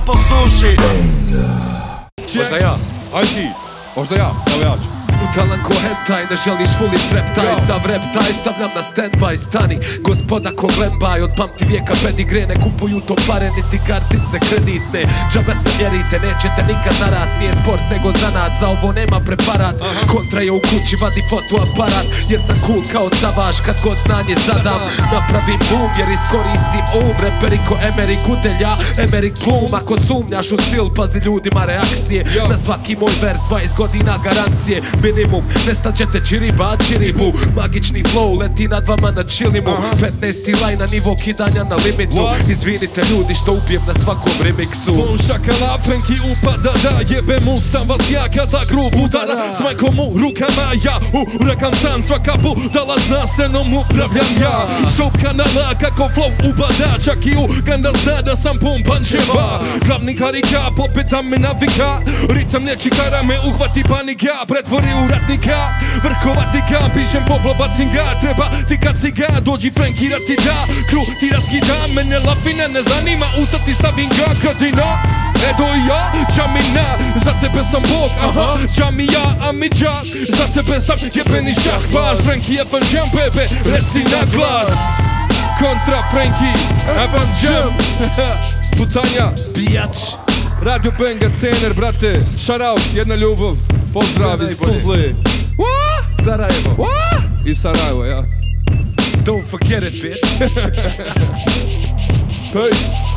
po suši. Možda ja, aj ti, možda ja, evo ja ću. Brutalan ko hentaj, ne želiš fully trap taj, stav rap taj, stavljam na stand-by, stani. Gospoda ko gledbaj, od pamti vijeka pedigre, ne kupuju to pare, niti kartice kreditne. Džabe se mjerite, nećete nikad narast, nije sport nego zanat, za ovo nema preparat. Kontra je u kući, vadi fotoaparat, jer sam cool kao Savaš, kad god znanje zadam. Napravim boom, jer iskoristim reperi ko Emerik Udelja, Emerik Plum. Ako sumnjaš u stil, pazi ljudima reakcije, na svaki moj vers 20 godina garancije. Minimum, nestat ćete čiriba, čiribu. Magični flow leti nad vama na čilimu. 15. laj na nivo kidanja na limitu. Izvinite ljudi što ubijem na svakom remiksu. Bum šakala, Frenki upada, da jebem ustam vas ja kada grup udara. S majkom u rukama ja urakam san, svaka budala zna se nom upravljam ja. Šop kanala kako flow upada, čak i Uganda zna da sam pumpančeva. Glavni karika, popet za me navika, ricam lječikara me uhvati panika. Pretvori u ratnika, vrhovati ga, pišem poplo bacim ga, treba ti kad si ga, dođi Frenki da ti da, kru ti raskida, mene lafina ne zanima, usati stavim ga, gradina, eto i ja, Džamina, za tebe sam Bog, Džamija, Amidža, za tebe sam jebeni šahbaz, Frenki F&J, bebe, reci na glas, kontra Frenki F&J, putanja, Bijač. Radio Benga, Cener, brate, shoutout, jedna ljubav, pozdrav iz Tuzle. Sarajevo. I Sarajevo, ja. Don't forget it, bitch. Peace.